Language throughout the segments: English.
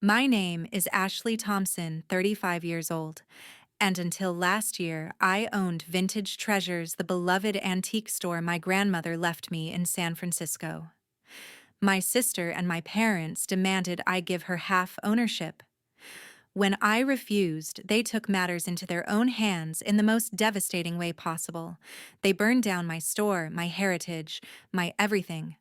My name is Ashley Thompson, 35 years old, and until last year, I owned Vintage Treasures, the beloved antique store my grandmother left me in San Francisco. My sister and my parents demanded I give her half ownership. When I refused, they took matters into their own hands in the most devastating way possible. They burned down my store, my heritage, my everything.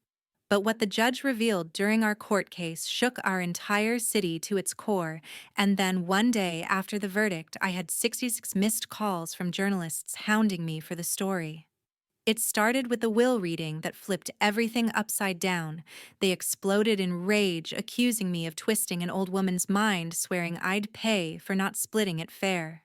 But what the judge revealed during our court case shook our entire city to its core, and then one day after the verdict, I had 66 missed calls from journalists hounding me for the story. It started with the will reading that flipped everything upside down. They exploded in rage, accusing me of twisting an old woman's mind, swearing I'd pay for not splitting it fair.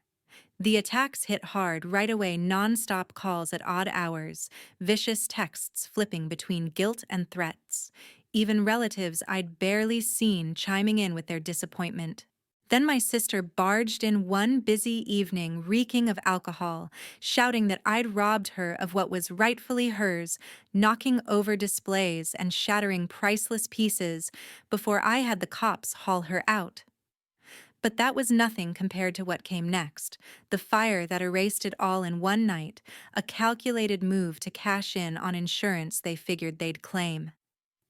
The attacks hit hard right away, non-stop calls at odd hours, vicious texts flipping between guilt and threats, even relatives I'd barely seen chiming in with their disappointment. Then my sister barged in one busy evening, reeking of alcohol, shouting that I'd robbed her of what was rightfully hers, knocking over displays and shattering priceless pieces before I had the cops haul her out. But that was nothing compared to what came next, the fire that erased it all in one night, a calculated move to cash in on insurance they figured they'd claim.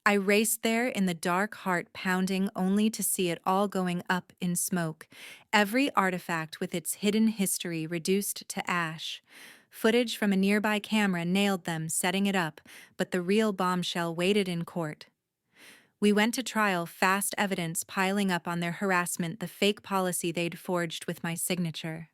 I raced there in the dark, heart pounding, only to see it all going up in smoke, every artifact with its hidden history reduced to ash. Footage from a nearby camera nailed them setting it up, but the real bombshell waited in court. We went to trial, fast evidence piling up on their harassment, the fake policy they'd forged with my signature.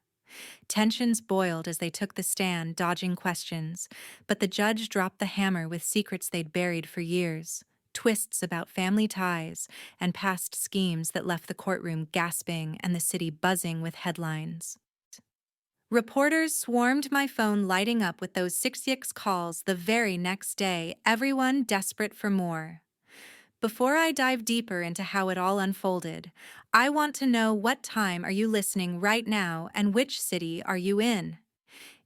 Tensions boiled as they took the stand, dodging questions, but the judge dropped the hammer with secrets they'd buried for years, twists about family ties, and past schemes that left the courtroom gasping and the city buzzing with headlines. Reporters swarmed my phone, lighting up with those 6 calls the very next day, everyone desperate for more. Before I dive deeper into how it all unfolded, I want to know, what time are you listening right now and which city are you in?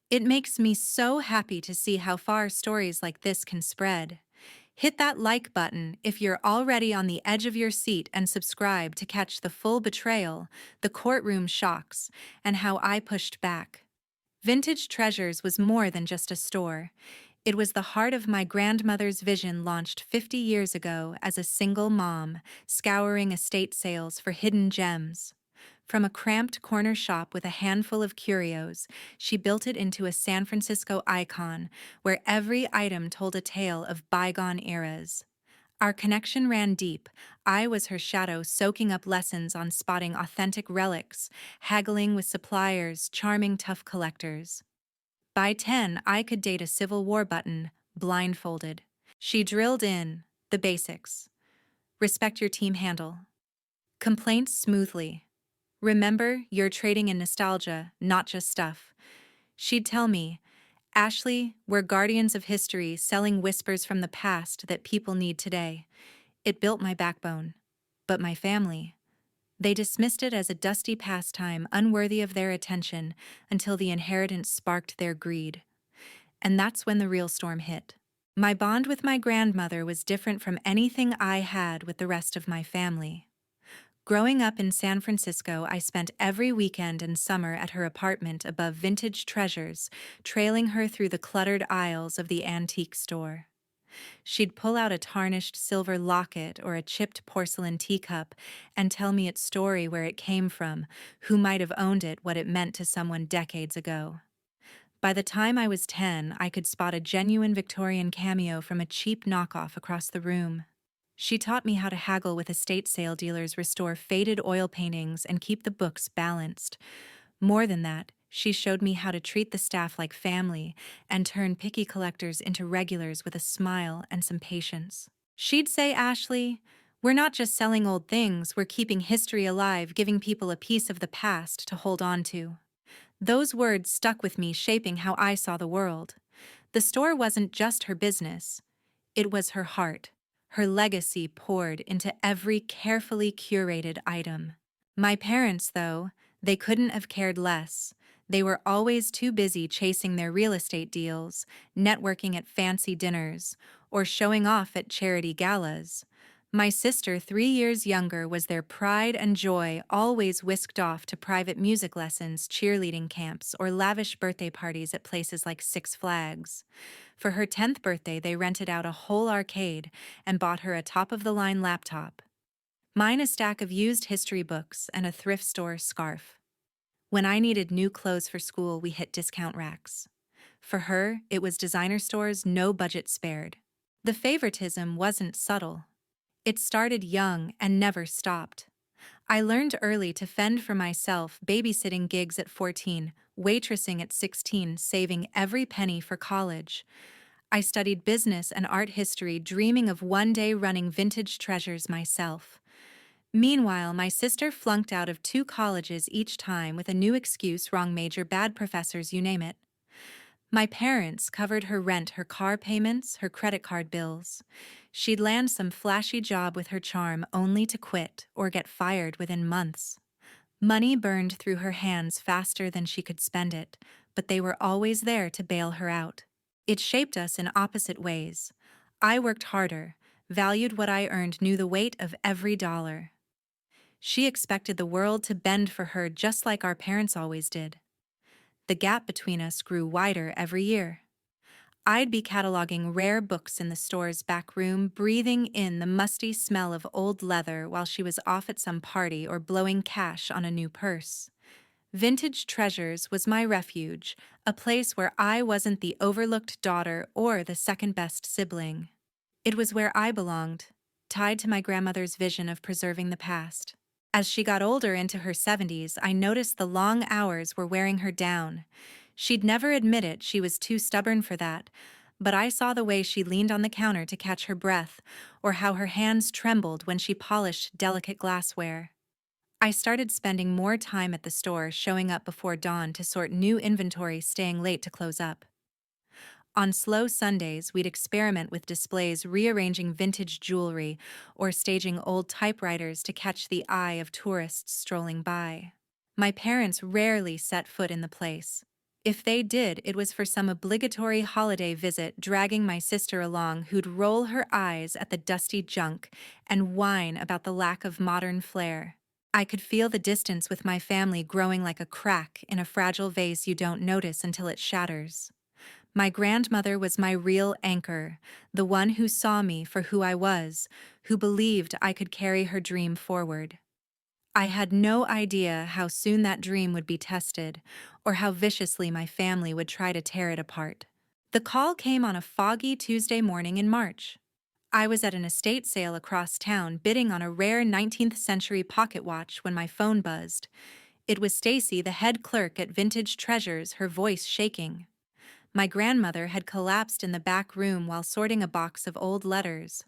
It makes me so happy to see how far stories like this can spread. Hit that like button if you're already on the edge of your seat, and subscribe to catch the full betrayal, the courtroom shocks, and how I pushed back. Vintage Treasures was more than just a store. It was the heart of my grandmother's vision, launched 50 years ago as a single mom, scouring estate sales for hidden gems. From a cramped corner shop with a handful of curios, she built it into a San Francisco icon where every item told a tale of bygone eras. Our connection ran deep. I was her shadow, soaking up lessons on spotting authentic relics, haggling with suppliers, charming tough collectors. By 10, I could date a Civil War button, blindfolded. She drilled in the basics. Respect your team handle. Complaints smoothly. Remember, you're trading in nostalgia, not just stuff. She'd tell me, Ashley, we're guardians of history, selling whispers from the past that people need today. It built my backbone. But my family, they dismissed it as a dusty pastime, unworthy of their attention, until the inheritance sparked their greed. And that's when the real storm hit. My bond with my grandmother was different from anything I had with the rest of my family. Growing up in San Francisco, I spent every weekend and summer at her apartment above Vintage Treasures, trailing her through the cluttered aisles of the antique store. She'd pull out a tarnished silver locket or a chipped porcelain teacup and tell me its story, where it came from, who might have owned it, what it meant to someone decades ago. By the time I was 10, I could spot a genuine Victorian cameo from a cheap knockoff across the room. She taught me how to haggle with estate sale dealers, restore faded oil paintings, and keep the books balanced. More than that, she showed me how to treat the staff like family and turn picky collectors into regulars with a smile and some patience. She'd say, Ashley, we're not just selling old things, we're keeping history alive, giving people a piece of the past to hold on to. Those words stuck with me, shaping how I saw the world. The store wasn't just her business, it was her heart. Her legacy poured into every carefully curated item. My parents, though, they couldn't have cared less. They were always too busy chasing their real estate deals, networking at fancy dinners, or showing off at charity galas. My sister, 3 years younger, was their pride and joy, always whisked off to private music lessons, cheerleading camps, or lavish birthday parties at places like Six Flags. For her 10th birthday, they rented out a whole arcade and bought her a top-of-the-line laptop. Mine, a stack of used history books and a thrift store scarf. When I needed new clothes for school, we hit discount racks. For her, it was designer stores, no budget spared. The favoritism wasn't subtle. It started young and never stopped. I learned early to fend for myself, babysitting gigs at 14, waitressing at 16, saving every penny for college. I studied business and art history, dreaming of one day running Vintage Treasures myself. Meanwhile, my sister flunked out of 2 colleges each time with a new excuse: wrong major, bad professors, you name it. My parents covered her rent, her car payments, her credit card bills. She'd land some flashy job with her charm only to quit or get fired within months. Money burned through her hands faster than she could spend it, but they were always there to bail her out. It shaped us in opposite ways. I worked harder, valued what I earned, knew the weight of every dollar. She expected the world to bend for her just like our parents always did. The gap between us grew wider every year. I'd be cataloging rare books in the store's back room, breathing in the musty smell of old leather while she was off at some party or blowing cash on a new purse. Vintage Treasures was my refuge, a place where I wasn't the overlooked daughter or the second-best sibling. It was where I belonged, tied to my grandmother's vision of preserving the past. As she got older, into her 70s, I noticed the long hours were wearing her down. She'd never admit it, she was too stubborn for that, but I saw the way she leaned on the counter to catch her breath, or how her hands trembled when she polished delicate glassware. I started spending more time at the store, showing up before dawn to sort new inventory, staying late to close up. On slow Sundays, we'd experiment with displays, rearranging vintage jewelry or staging old typewriters to catch the eye of tourists strolling by. My parents rarely set foot in the place. If they did, it was for some obligatory holiday visit, dragging my sister along, who'd roll her eyes at the dusty junk and whine about the lack of modern flair. I could feel the distance with my family growing like a crack in a fragile vase you don't notice until it shatters. My grandmother was my real anchor, the one who saw me for who I was, who believed I could carry her dream forward. I had no idea how soon that dream would be tested, or how viciously my family would try to tear it apart. The call came on a foggy Tuesday morning in March. I was at an estate sale across town, bidding on a rare 19th century pocket watch when my phone buzzed. It was Stacy, the head clerk at Vintage Treasures, her voice shaking. My grandmother had collapsed in the back room while sorting a box of old letters.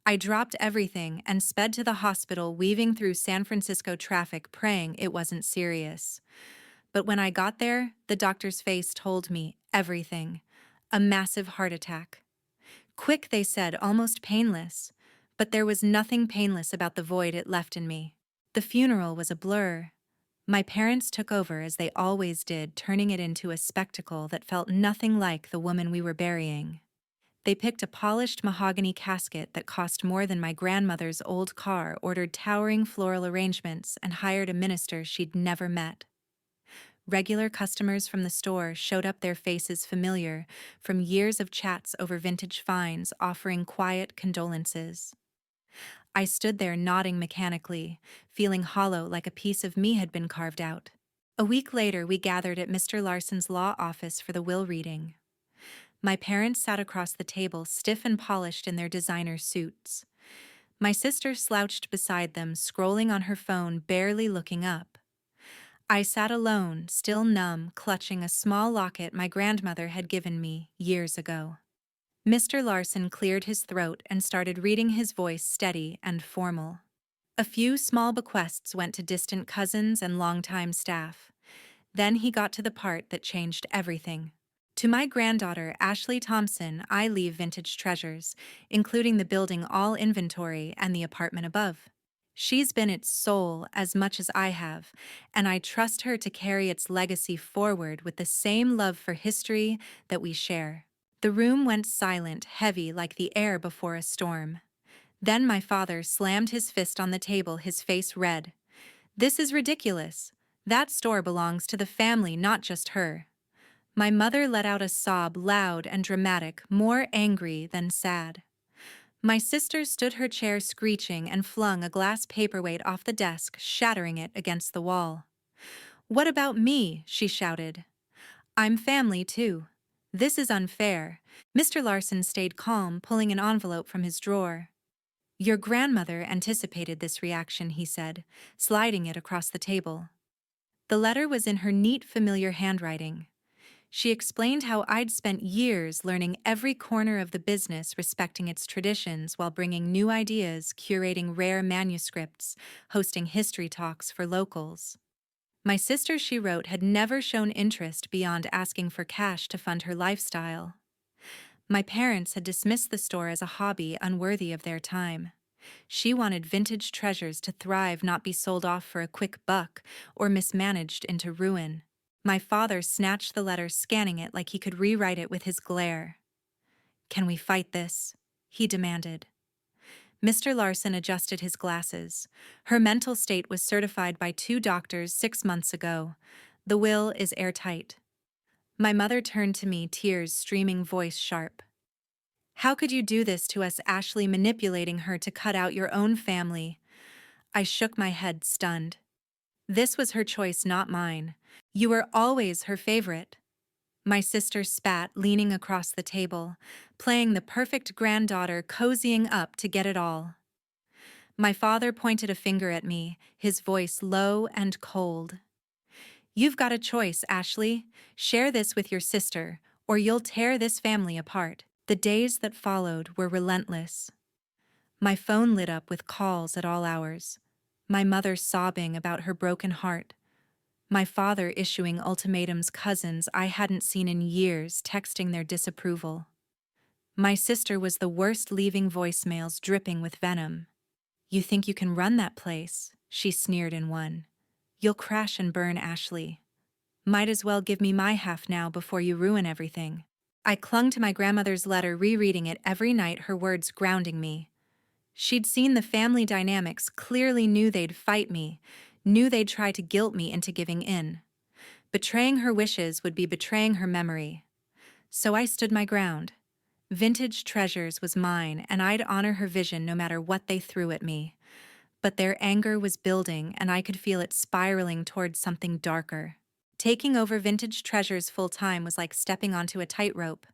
I dropped everything and sped to the hospital, weaving through San Francisco traffic, praying it wasn't serious. But when I got there, the doctor's face told me everything. A massive heart attack. Quick, they said, almost painless. But there was nothing painless about the void it left in me. The funeral was a blur. My parents took over as they always did, turning it into a spectacle that felt nothing like the woman we were burying. They picked a polished mahogany casket that cost more than my grandmother's old car, ordered towering floral arrangements, and hired a minister she'd never met. Regular customers from the store showed up, their faces familiar from years of chats over vintage finds, offering quiet condolences. I stood there nodding mechanically, feeling hollow, like a piece of me had been carved out. A week later, we gathered at Mr. Larson's law office for the will reading. My parents sat across the table, stiff and polished in their designer suits. My sister slouched beside them, scrolling on her phone, barely looking up. I sat alone, still numb, clutching a small locket my grandmother had given me years ago. Mr. Larson cleared his throat and started reading, his voice steady and formal. A few small bequests went to distant cousins and longtime staff. Then he got to the part that changed everything. To my granddaughter, Ashley Thompson, I leave Vintage Treasures, including the building, all inventory, and the apartment above. She's been its soul as much as I have, and I trust her to carry its legacy forward with the same love for history that we share. The room went silent, heavy like the air before a storm. Then my father slammed his fist on the table, his face red. "This is ridiculous. That store belongs to the family, not just her." My mother let out a sob, loud and dramatic, more angry than sad. My sister stood her chair screeching and flung a glass paperweight off the desk, shattering it against the wall. "What about me?" she shouted. "I'm family too. This is unfair." Mr. Larson stayed calm, pulling an envelope from his drawer. "Your grandmother anticipated this reaction," he said, sliding it across the table. The letter was in her neat, familiar handwriting. She explained how I'd spent years learning every corner of the business, respecting its traditions while bringing new ideas, curating rare manuscripts, hosting history talks for locals. My sister, she wrote, had never shown interest beyond asking for cash to fund her lifestyle. My parents had dismissed the store as a hobby unworthy of their time. She wanted vintage treasures to thrive, not be sold off for a quick buck or mismanaged into ruin. My father snatched the letter, scanning it like he could rewrite it with his glare. "Can we fight this?" he demanded. Mr. Larson adjusted his glasses. "Her mental state was certified by 2 doctors 6 months ago. The will is airtight." My mother turned to me, tears streaming, voice sharp. "How could you do this to us, Ashley, manipulating her to cut out your own family?" I shook my head, stunned. "This was her choice, not mine. You were always her favorite." My sister spat, leaning across the table, playing the perfect granddaughter, cozying up to get it all. My father pointed a finger at me, his voice low and cold. "You've got a choice, Ashley. Share this with your sister, or you'll tear this family apart." The days that followed were relentless. My phone lit up with calls at all hours. My mother sobbing about her broken heart. My father issuing ultimatums, cousins I hadn't seen in years texting their disapproval. My sister was the worst, leaving voicemails dripping with venom. "You think you can run that place?" she sneered in one. "You'll crash and burn, Ashley. Might as well give me my half now before you ruin everything." I clung to my grandmother's letter, rereading it every night, her words grounding me. She'd seen the family dynamics, clearly knew they'd fight me, knew they'd try to guilt me into giving in. Betraying her wishes would be betraying her memory. So I stood my ground. Vintage Treasures was mine, and I'd honor her vision no matter what they threw at me. But their anger was building, and I could feel it spiraling towards something darker. Taking over Vintage Treasures full-time was like stepping onto a tightrope.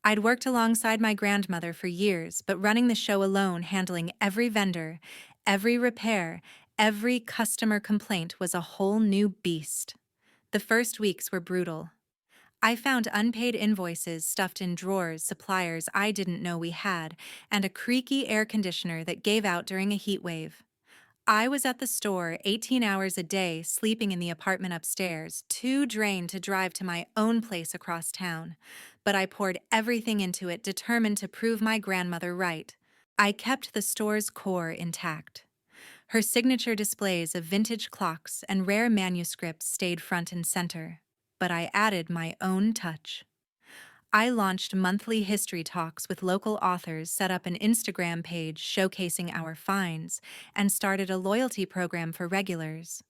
I'd worked alongside my grandmother for years, but running the show alone, handling every vendor, every repair, every customer complaint was a whole new beast. The first weeks were brutal. I found unpaid invoices stuffed in drawers, suppliers I didn't know we had, and a creaky air conditioner that gave out during a heat wave. I was at the store 18 hours a day, sleeping in the apartment upstairs, too drained to drive to my own place across town. But I poured everything into it, determined to prove my grandmother right. I kept the store's core intact. Her signature displays of vintage clocks and rare manuscripts stayed front and center. But I added my own touch. I launched monthly history talks with local authors, set up an Instagram page showcasing our finds, and started a loyalty program for regulars.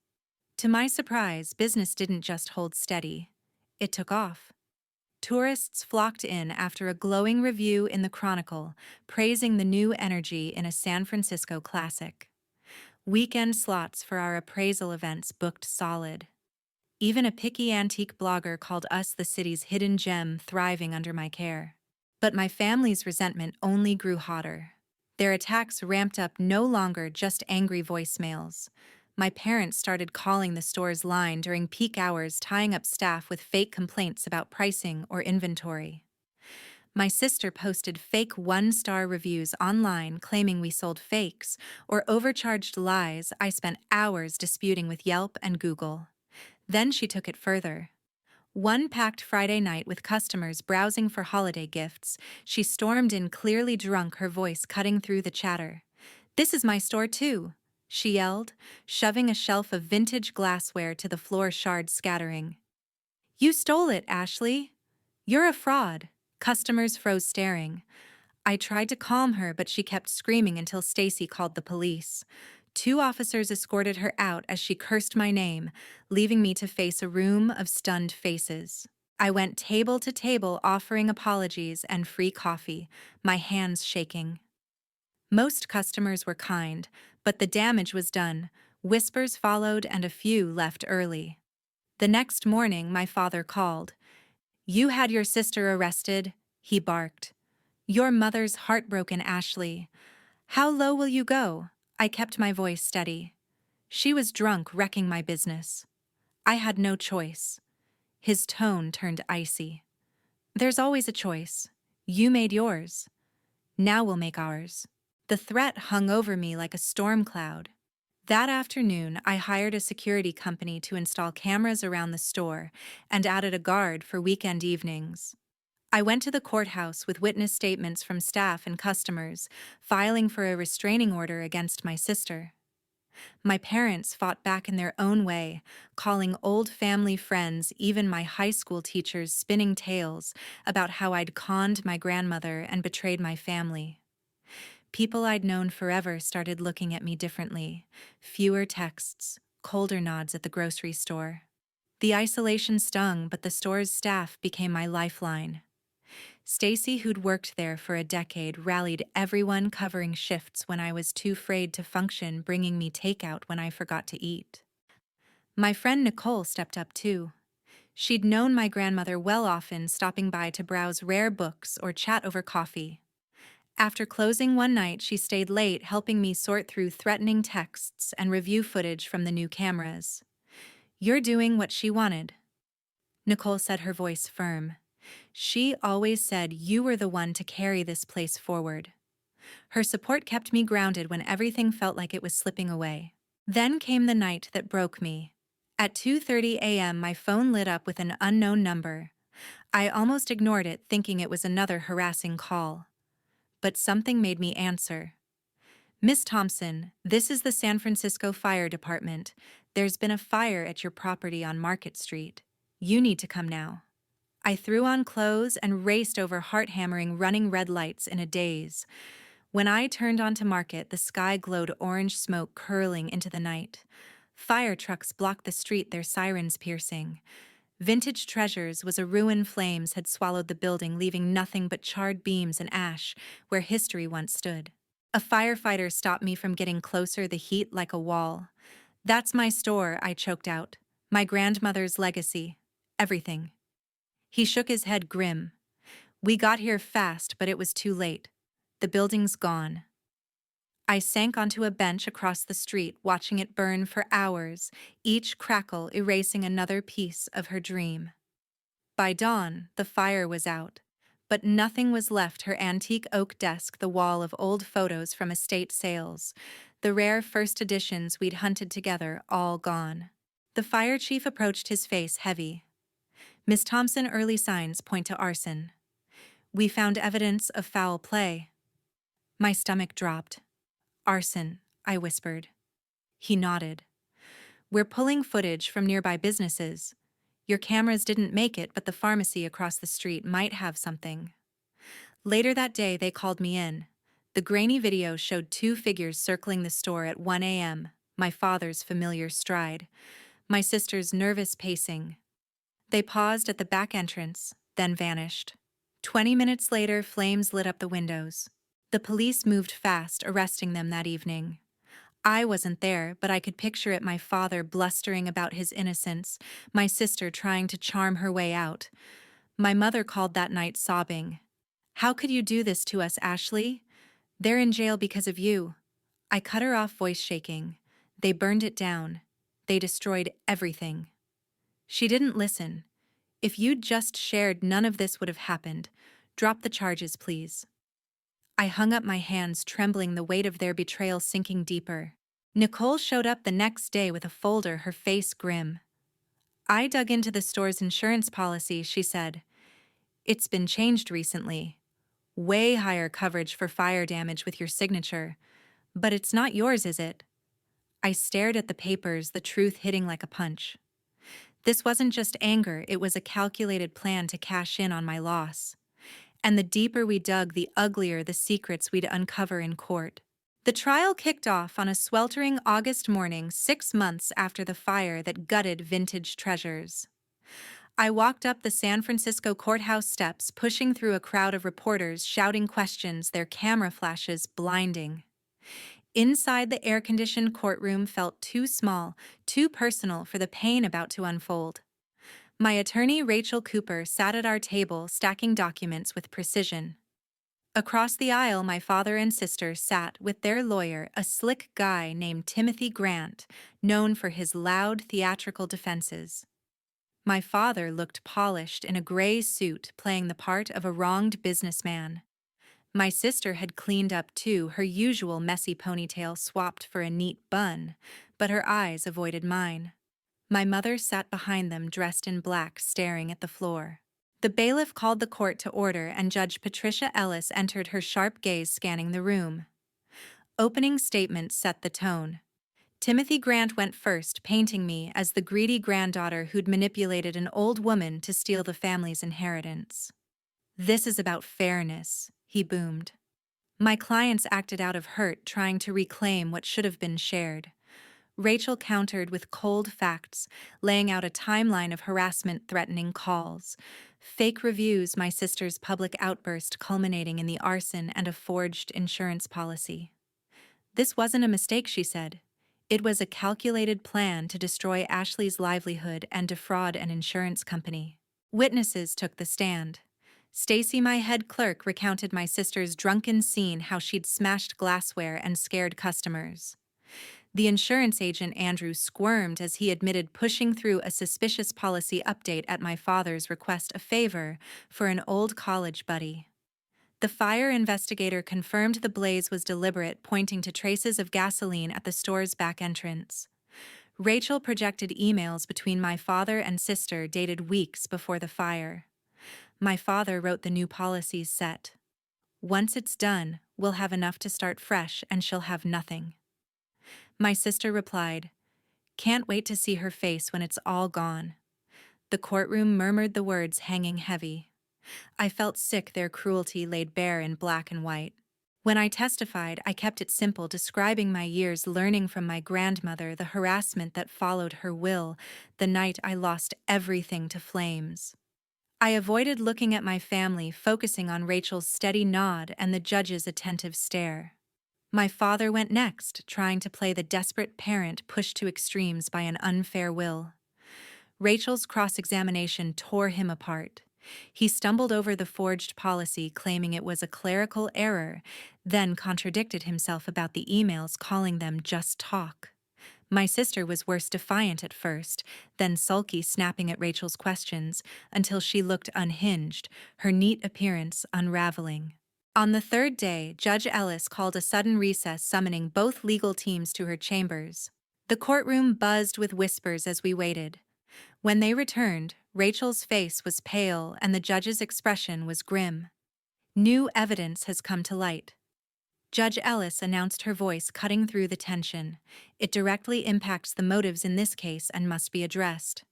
To my surprise, business didn't just hold steady. It took off. Tourists flocked in after a glowing review in the Chronicle, praising the new energy in a San Francisco classic. Weekend slots for our appraisal events booked solid. Even a picky antique blogger called us the city's hidden gem, thriving under my care. But my family's resentment only grew hotter. Their attacks ramped up, no longer just angry voicemails. My parents started calling the store's line during peak hours, tying up staff with fake complaints about pricing or inventory. My sister posted fake 1-star reviews online claiming we sold fakes or overcharged lies I spent hours disputing with Yelp and Google. Then she took it further. One packed Friday night with customers browsing for holiday gifts, she stormed in, clearly drunk, her voice cutting through the chatter. "This is my store too," she yelled, shoving a shelf of vintage glassware to the floor, shards scattering. "You stole it, Ashley. You're a fraud." Customers froze, staring. I tried to calm her, but she kept screaming until Stacy called the police. Two officers escorted her out as she cursed my name, leaving me to face a room of stunned faces. I went table to table offering apologies and free coffee, my hands shaking. Most customers were kind, but the damage was done. Whispers followed and a few left early. The next morning, my father called. "You had your sister arrested," he barked. "Your mother's heartbroken, Ashley. How low will you go?" I kept my voice steady. She was drunk, wrecking my business. I had no choice. His tone turned icy. "There's always a choice. You made yours. Now we'll make ours." The threat hung over me like a storm cloud. That afternoon, I hired a security company to install cameras around the store and added a guard for weekend evenings. I went to the courthouse with witness statements from staff and customers, filing for a restraining order against my sister. My parents fought back in their own way, calling old family friends, even my high school teachers, spinning tales about how I'd conned my grandmother and betrayed my family. People I'd known forever started looking at me differently. Fewer texts, colder nods at the grocery store. The isolation stung, but the store's staff became my lifeline. Stacy, who'd worked there for a decade, rallied everyone, covering shifts when I was too afraid to function, bringing me takeout when I forgot to eat. My friend Nicole stepped up too. She'd known my grandmother well, often stopping by to browse rare books or chat over coffee. After closing one night, she stayed late, helping me sort through threatening texts and review footage from the new cameras. "You're doing what she wanted," Nicole said, her voice firm. "She always said you were the one to carry this place forward." Her support kept me grounded when everything felt like it was slipping away. Then came the night that broke me. At 2:30 a.m., my phone lit up with an unknown number. I almost ignored it, thinking it was another harassing call. But something made me answer. "Miss Thompson, this is the San Francisco Fire Department. There's been a fire at your property on Market Street. You need to come now." I threw on clothes and raced over heart-hammering running red lights in a daze. When I turned onto Market, the sky glowed orange smoke curling into the night. Fire trucks blocked the street, their sirens piercing. Vintage Treasures was a ruin. Flames had swallowed the building, leaving nothing but charred beams and ash where history once stood. A firefighter stopped me from getting closer, the heat like a wall. "That's my store," I choked out. "My grandmother's legacy. Everything." He shook his head, grim. "We got here fast, but it was too late. The building's gone." I sank onto a bench across the street, watching it burn for hours, each crackle erasing another piece of her dream. By dawn, the fire was out, but nothing was left: her antique oak desk, the wall of old photos from estate sales, the rare first editions we'd hunted together, all gone. The fire chief approached, his face heavy. "Miss Thompson, early signs point to arson. We found evidence of foul play." My stomach dropped. "Arson," I whispered. He nodded. "We're pulling footage from nearby businesses. Your cameras didn't make it, but the pharmacy across the street might have something." Later that day, they called me in. The grainy video showed two figures circling the store at 1 a.m., my father's familiar stride, my sister's nervous pacing. They paused at the back entrance, then vanished. 20 minutes later, flames lit up the windows. The police moved fast, arresting them that evening. I wasn't there, but I could picture it: my father blustering about his innocence, my sister trying to charm her way out. My mother called that night, sobbing. "How could you do this to us, Ashley? They're in jail because of you." I cut her off, voice shaking. "They burned it down. They destroyed everything." She didn't listen. "If you'd just shared, none of this would have happened. Drop the charges, please." I hung up my hands, trembling, the weight of their betrayal sinking deeper. Nicole showed up the next day with a folder, her face grim. "I dug into the store's insurance policy," she said. "It's been changed recently. Way higher coverage for fire damage with your signature. But it's not yours, is it?" I stared at the papers, the truth hitting like a punch. This wasn't just anger, it was a calculated plan to cash in on my loss. And the deeper we dug, the uglier the secrets we'd uncover in court. The trial kicked off on a sweltering August morning, 6 months after the fire that gutted Vintage Treasures. I walked up the San Francisco courthouse steps, pushing through a crowd of reporters shouting questions, their camera flashes blinding. Inside, the air-conditioned courtroom felt too small, too personal for the pain about to unfold. My attorney, Rachel Cooper, sat at our table, stacking documents with precision. Across the aisle, my father and sister sat with their lawyer, a slick guy named Timothy Grant, known for his loud, theatrical defenses. My father looked polished in a gray suit, playing the part of a wronged businessman. My sister had cleaned up too, her usual messy ponytail swapped for a neat bun, but her eyes avoided mine. My mother sat behind them, dressed in black, staring at the floor. The bailiff called the court to order, and Judge Patricia Ellis entered, her sharp gaze scanning the room. Opening statements set the tone. Timothy Grant went first, painting me as the greedy granddaughter who'd manipulated an old woman to steal the family's inheritance. "This is about fairness," he boomed. My clients acted out of hurt, trying to reclaim what should have been shared. Rachel countered with cold facts, laying out a timeline of harassment-threatening calls, fake reviews, my sister's public outburst culminating in the arson and a forged insurance policy. "This wasn't a mistake," she said. "It was a calculated plan to destroy Ashley's livelihood and defraud an insurance company." Witnesses took the stand. Stacy, my head clerk, recounted my sister's drunken scene, how she'd smashed glassware and scared customers. The insurance agent, Andrew, squirmed as he admitted pushing through a suspicious policy update at my father's request, a favor for an old college buddy. The fire investigator confirmed the blaze was deliberate, pointing to traces of gasoline at the store's back entrance. Rachel projected emails between my father and sister dated weeks before the fire. My father wrote the new policy's set. "Once it's done, we'll have enough to start fresh and she'll have nothing." My sister replied, "Can't wait to see her face when it's all gone." The courtroom murmured the words, hanging heavy. I felt sick, their cruelty laid bare in black and white. When I testified, I kept it simple, describing my years learning from my grandmother, the harassment that followed her will, the night I lost everything to flames. I avoided looking at my family, focusing on Rachel's steady nod and the judge's attentive stare. My father went next, trying to play the desperate parent pushed to extremes by an unfair will. Rachel's cross-examination tore him apart. He stumbled over the forged policy, claiming it was a clerical error, then contradicted himself about the emails, calling them just talk. My sister was worse, defiant at first, then sulky, snapping at Rachel's questions, until she looked unhinged, her neat appearance unraveling. On the third day, Judge Ellis called a sudden recess, summoning both legal teams to her chambers. The courtroom buzzed with whispers as we waited. When they returned, Rachel's face was pale and the judge's expression was grim. "New evidence has come to light," Judge Ellis announced, her voice cutting through the tension. "It directly impacts the motives in this case and must be addressed."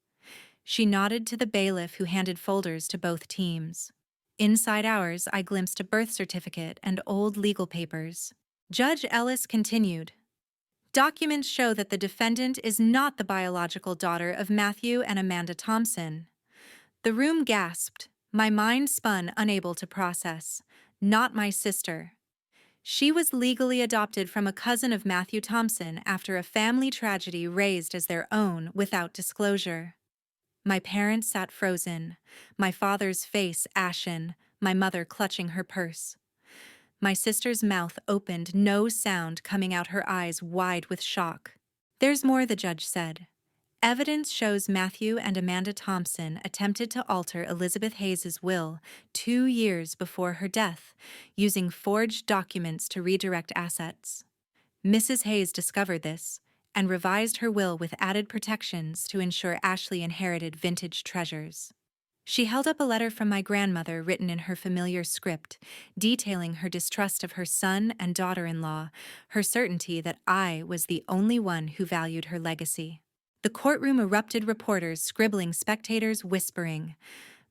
She nodded to the bailiff, who handed folders to both teams. Inside ours, I glimpsed a birth certificate and old legal papers. Judge Ellis continued, "Documents show that the defendant is not the biological daughter of Matthew and Amanda Thompson." The room gasped. My mind spun, unable to process. Not my sister. She was legally adopted from a cousin of Matthew Thompson after a family tragedy, raised as their own without disclosure. My parents sat frozen, my father's face ashen, my mother clutching her purse. My sister's mouth opened, no sound coming out, her eyes wide with shock. "There's more," the judge said. "Evidence shows Matthew and Amanda Thompson attempted to alter Elizabeth Hayes's will 2 years before her death, using forged documents to redirect assets. Mrs. Hayes discovered this and revised her will with added protections to ensure Ashley inherited Vintage Treasures." She held up a letter from my grandmother, written in her familiar script, detailing her distrust of her son and daughter-in-law, her certainty that I was the only one who valued her legacy. The courtroom erupted, reporters scribbling, spectators whispering.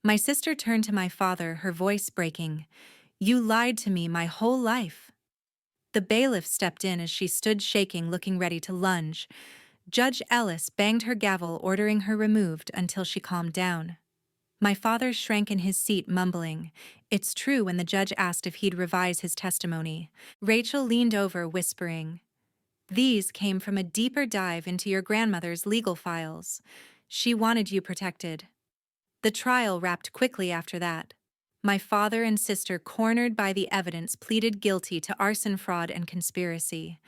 My sister turned to my father, her voice breaking. "You lied to me my whole life." The bailiff stepped in as she stood shaking, looking ready to lunge. Judge Ellis banged her gavel, ordering her removed until she calmed down. My father shrank in his seat, mumbling, "It's true," when the judge asked if he'd revise his testimony. Rachel leaned over, whispering, "These came from a deeper dive into your grandmother's legal files. She wanted you protected." The trial wrapped quickly after that. My father and sister, cornered by the evidence, pleaded guilty to arson, fraud, and conspiracy.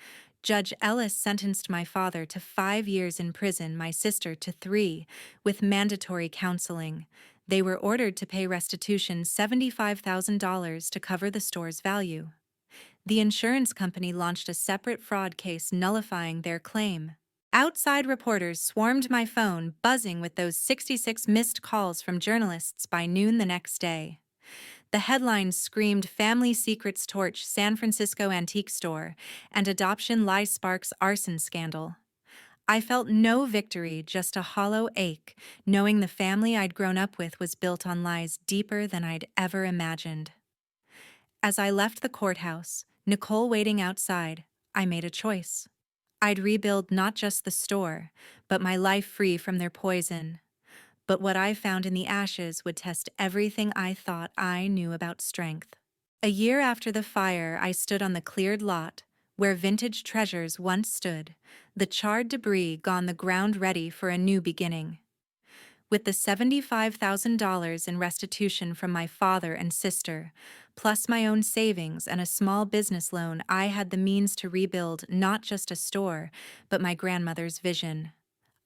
Judge Ellis sentenced my father to 5 years in prison, my sister to 3, with mandatory counseling. They were ordered to pay restitution $75,000 to cover the store's value. The insurance company launched a separate fraud case nullifying their claim. Outside reporters swarmed my phone, buzzing with those 66 missed calls from journalists by noon the next day. The headlines screamed, "Family Secrets Torch San Francisco Antique Store," and "Adoption Lie Sparks Arson Scandal." I felt no victory, just a hollow ache, knowing the family I'd grown up with was built on lies deeper than I'd ever imagined. As I left the courthouse, Nicole waiting outside, I made a choice. I'd rebuild not just the store, but my life free from their poison. But what I found in the ashes would test everything I thought I knew about strength. A year after the fire, I stood on the cleared lot, where vintage treasures once stood, the charred debris gone, the ground ready for a new beginning. With the $75,000 in restitution from my father and sister, plus my own savings and a small business loan, I had the means to rebuild not just a store, but my grandmother's vision.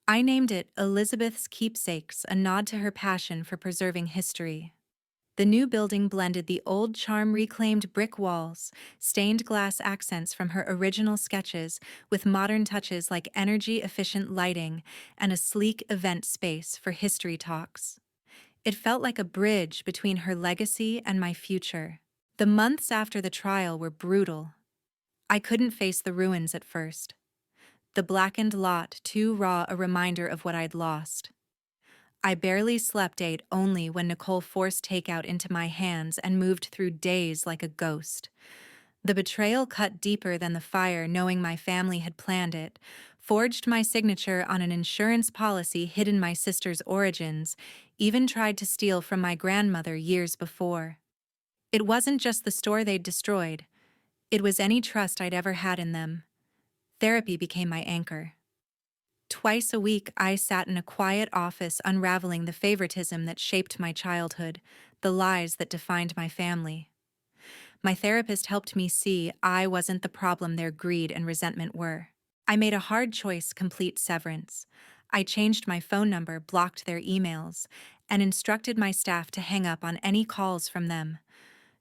I named it Elizabeth's Keepsakes, a nod to her passion for preserving history. The new building blended the old charm, reclaimed brick walls, stained glass accents from her original sketches, with modern touches like energy-efficient lighting and a sleek event space for history talks. It felt like a bridge between her legacy and my future. The months after the trial were brutal. I couldn't face the ruins at first. The blackened lot, too raw a reminder of what I'd lost. I barely slept, ate only when Nicole forced takeout into my hands, and moved through days like a ghost. The betrayal cut deeper than the fire, knowing my family had planned it, forged my signature on an insurance policy, hidden my sister's origins, even tried to steal from my grandmother years before. It wasn't just the store they'd destroyed. It was any trust I'd ever had in them. Therapy became my anchor. Twice a week, I sat in a quiet office unraveling the favoritism that shaped my childhood, the lies that defined my family. My therapist helped me see I wasn't the problem their greed and resentment were. I made a hard choice: complete severance. I changed my phone number, blocked their emails, and instructed my staff to hang up on any calls from them.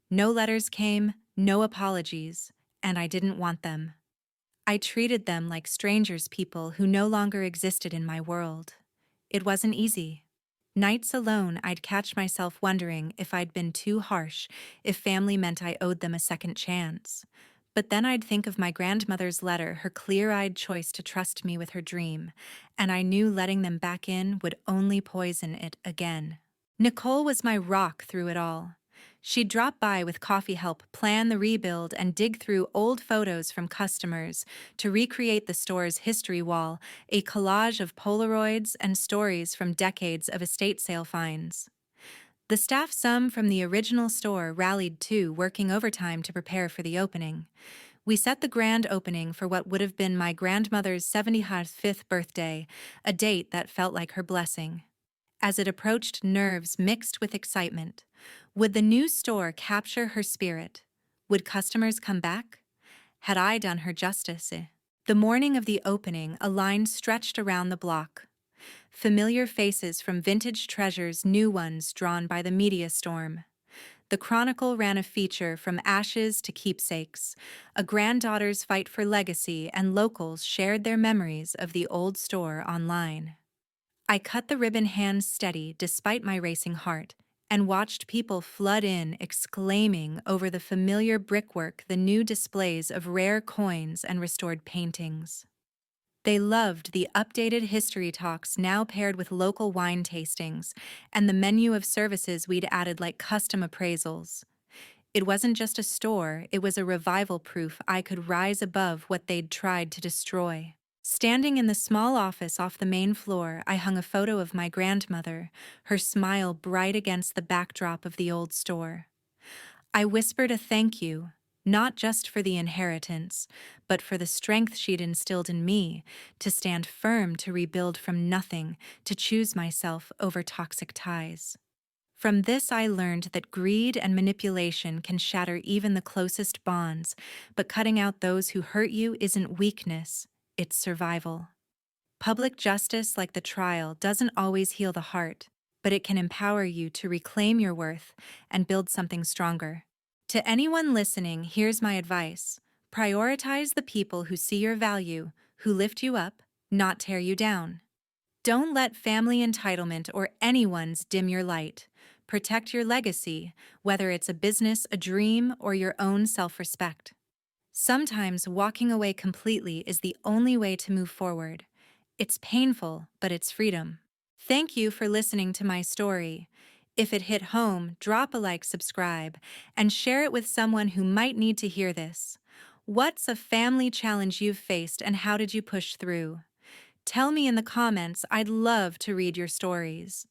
No letters came, no apologies, and I didn't want them. I treated them like strangers, people who no longer existed in my world. It wasn't easy. Nights alone, I'd catch myself wondering if I'd been too harsh, if family meant I owed them a second chance. But then I'd think of my grandmother's letter, her clear-eyed choice to trust me with her dream, and I knew letting them back in would only poison it again. Nicole was my rock through it all. She'd drop by with coffee, help plan the rebuild, and dig through old photos from customers to recreate the store's history wall, a collage of Polaroids and stories from decades of estate sale finds. The staff, some from the original store, rallied too, working overtime to prepare for the opening. We set the grand opening for what would have been my grandmother's 75th birthday, a date that felt like her blessing. As it approached, nerves mixed with excitement. Would the new store capture her spirit? Would customers come back? Had I done her justice? The morning of the opening, a line stretched around the block. Familiar faces from vintage treasures, new ones drawn by the media storm. The Chronicle ran a feature, From Ashes to Keepsakes, a granddaughter's fight for legacy, and locals shared their memories of the old store online. I cut the ribbon, hands steady despite my racing heart, and watched people flood in, exclaiming over the familiar brickwork, the new displays of rare coins and restored paintings. They loved the updated history talks now paired with local wine tastings, and the menu of services we'd added like custom appraisals. It wasn't just a store, it was a revival proof I could rise above what they'd tried to destroy. Standing in the small office off the main floor, I hung a photo of my grandmother, her smile bright against the backdrop of the old store. I whispered a thank you, not just for the inheritance, but for the strength she'd instilled in me to stand firm, to rebuild from nothing, to choose myself over toxic ties. From this, I learned that greed and manipulation can shatter even the closest bonds, but cutting out those who hurt you isn't weakness, it's survival. Public justice, like the trial, doesn't always heal the heart, but it can empower you to reclaim your worth and build something stronger. To anyone listening, here's my advice: prioritize the people who see your value, who lift you up, not tear you down. Don't let family entitlement or anyone's dim your light. Protect your legacy, whether it's a business, a dream, or your own self-respect. Sometimes walking away completely is the only way to move forward. It's painful, but it's freedom. Thank you for listening to my story. If it hit home, drop a like, subscribe, and share it with someone who might need to hear this. What's a family challenge you've faced and how did you push through? Tell me in the comments, I'd love to read your stories.